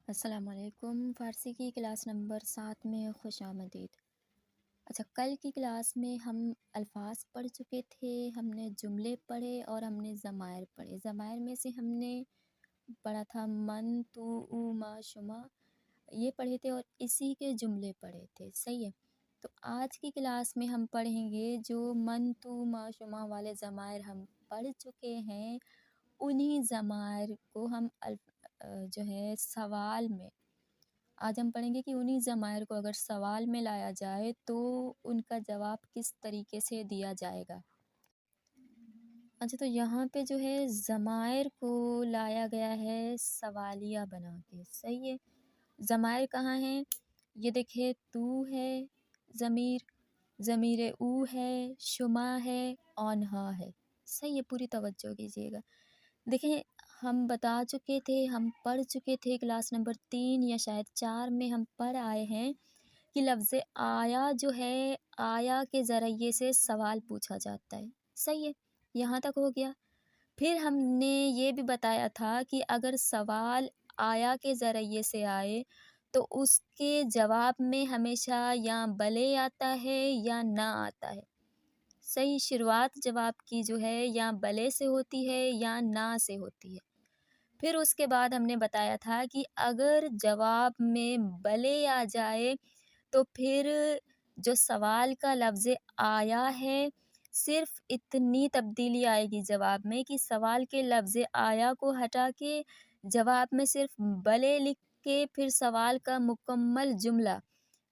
السلام علیکم۔ فارسی کی کلاس نمبر 7 میں خوش آمدید۔ اچھا، کل کی کلاس میں ہم الفاظ پڑھ چکے تھے، ہم نے جملے پڑھے اور ہم نے ضمائر پڑھے۔ ضمائر میں سے ہم نے پڑھا تھا من، تو، او، ما، شما، یہ پڑھے تھے اور اسی کے جملے پڑھے تھے، صحیح ہے۔ تو آج کی کلاس میں ہم پڑھیں گے جو من، تو، ما، شما والے ضمائر ہم پڑھ چکے ہیں، انہی ضمائر کو ہم جو ہے سوال میں آج ہم پڑھیں گے کہ انہی ضمائر کو اگر سوال میں لایا جائے تو ان کا جواب کس طریقے سے دیا جائے گا۔ اچھا، تو یہاں پہ جو ہے ضمائر کو لایا گیا ہے سوالیہ بنا کے، صحیح ہے۔ ضمائر کہاں ہیں؟ یہ دیکھیں، تو ہے ضمیر او ہے، شما ہے، آنہا ہے، صحیح ہے۔ پوری توجہ کیجیے گا۔ دیکھیں، ہم بتا چکے تھے، ہم پڑھ چکے تھے کلاس نمبر 3 یا شاید 4 میں ہم پڑھ آئے ہیں کہ لفظ آیا جو ہے، آیا کے ذریعے سے سوال پوچھا جاتا ہے، صحیح ہے۔ یہاں تک ہو گیا۔ پھر ہم نے یہ بھی بتایا تھا کہ اگر سوال آیا کے ذریعے سے آئے تو اس کے جواب میں ہمیشہ یا بلے آتا ہے یا نہ آتا ہے، صحیح۔ شروعات جواب کی جو ہے یا بلے سے ہوتی ہے یا نہ سے ہوتی ہے۔ پھر اس کے بعد ہم نے بتایا تھا کہ اگر جواب میں بلے آ جائے تو پھر جو سوال کا لفظ آیا ہے، صرف اتنی تبدیلی آئے گی جواب میں کہ سوال کے لفظ آیا کو ہٹا کے جواب میں صرف بلے لکھ کے پھر سوال کا مکمل جملہ،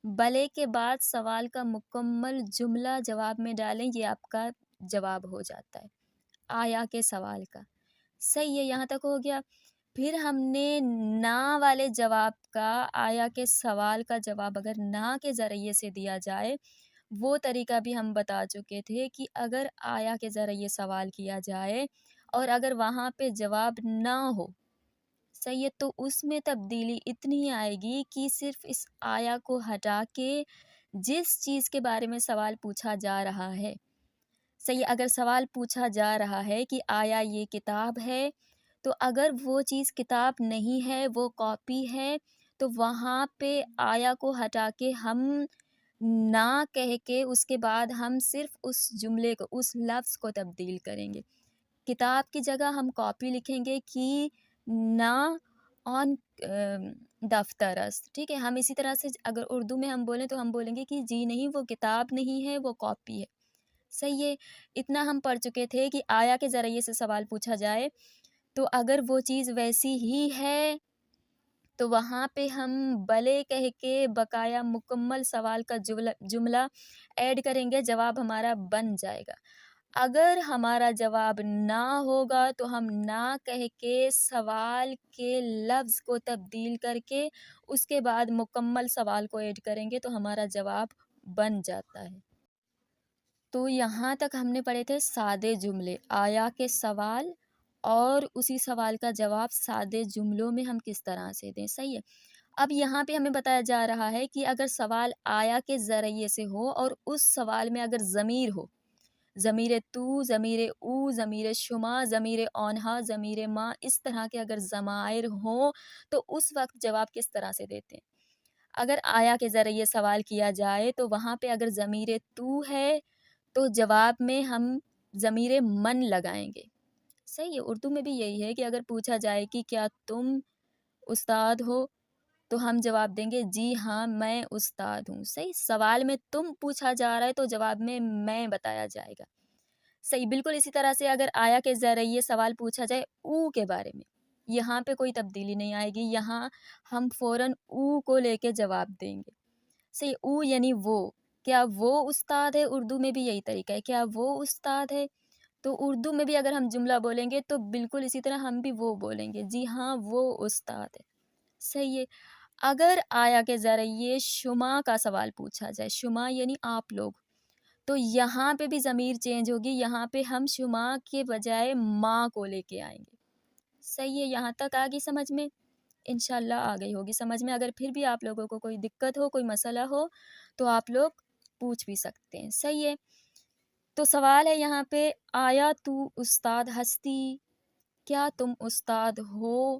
بلے کے بعد سوال کا مکمل جملہ جواب میں ڈالیں، یہ آپ کا جواب ہو جاتا ہے آیا کے سوال کا، صحیح ہے۔ یہاں تک ہو گیا۔ پھر ہم نے نا والے جواب کا، آیا کے سوال کا جواب اگر نا کے ذریعے سے دیا جائے، وہ طریقہ بھی ہم بتا چکے تھے کہ اگر آیا کے ذریعے سوال کیا جائے اور اگر وہاں پہ جواب نہ ہو، صحیح ہے، تو اس میں تبدیلی اتنی آئے گی کہ صرف اس آیا کو ہٹا کے جس چیز کے بارے میں سوال پوچھا جا رہا ہے، صحیح، اگر سوال پوچھا جا رہا ہے کہ آیا یہ کتاب ہے، تو اگر وہ چیز کتاب نہیں ہے، وہ کاپی ہے، تو وہاں پہ آیا کو ہٹا کے ہم نہ کہہ کے اس کے بعد ہم صرف اس جملے کو، اس لفظ کو تبدیل کریں گے۔ کتاب کی جگہ ہم کاپی لکھیں گے کہ نہ آن دفتر است، ٹھیک ہے۔ ہم اسی طرح سے اگر اردو میں ہم بولیں تو ہم بولیں گے کہ جی نہیں، وہ کتاب نہیں ہے، وہ کاپی ہے، صحیح ہے۔ اتنا ہم پڑھ چکے تھے کہ آیا کے ذریعے سے سوال پوچھا جائے تو اگر وہ چیز ویسی ہی ہے تو وہاں پہ ہم بلے کہہ کے بقایا مکمل سوال کا جملہ ایڈ کریں گے، جواب ہمارا بن جائے گا۔ اگر ہمارا جواب نہ ہوگا تو ہم نہ کہہ کے سوال کے لفظ کو تبدیل کر کے اس کے بعد مکمل سوال کو ایڈ کریں گے تو ہمارا جواب بن جاتا ہے۔ تو یہاں تک ہم نے پڑھے تھے سادے جملے، آیا کے سوال اور اسی سوال کا جواب سادے جملوں میں ہم کس طرح سے دیں، صحیح ہے۔ اب یہاں پہ ہمیں بتایا جا رہا ہے کہ اگر سوال آیا کے ذریعے سے ہو اور اس سوال میں اگر ضمیر ہو، ضمیر تو، ضمیر او، ضمیر شما، ضمیر آنہا، ضمیر ما، اس طرح کے اگر ضمائر ہوں تو اس وقت جواب کس طرح سے دیتے ہیں۔ اگر آیا کے ذریعے سوال کیا جائے تو وہاں پہ اگر ضمیر تو ہے تو جواب میں ہم ضمیر من لگائیں گے، صحیح ہے۔ اردو میں بھی یہی ہے کہ اگر پوچھا جائے کہ کیا تم استاد ہو تو ہم جواب دیں گے جی ہاں میں استاد ہوں، صحیح۔ سوال میں تم پوچھا جا رہا ہے تو جواب میں بتایا جائے گا، صحیح۔ بالکل اسی طرح سے اگر آیا کے ذریعے سوال پوچھا جائے او کے بارے میں، یہاں پہ کوئی تبدیلی نہیں آئے گی، یہاں ہم فوراً او کو لے کے جواب دیں گے، صحیح۔ او یعنی وہ، کیا وہ استاد ہے، اردو میں بھی یہی طریقہ ہے، کیا وہ استاد ہے، تو اردو میں بھی اگر ہم جملہ بولیں گے تو بالکل اسی طرح ہم بھی وہ بولیں گے، جی ہاں وہ استاد ہے، صحیح ہے۔ اگر آیا کے ذریعے شما کا سوال پوچھا جائے، شما یعنی آپ لوگ، تو یہاں پہ بھی ضمیر چینج ہوگی، یہاں پہ ہم شما کے بجائے ماں کو لے کے آئیں گے، صحیح ہے۔ یہاں تک آگئی سمجھ میں؟ انشاءاللہ آ گئی ہوگی سمجھ میں۔ اگر پھر بھی آپ لوگوں کو کوئی دقت ہو، کوئی مسئلہ ہو تو آپ لوگ پوچھ بھی سکتے ہیں، صحیح ہے۔ تو سوال ہے یہاں پہ، آیا تو استاد ہستی، کیا تم استاد ہو،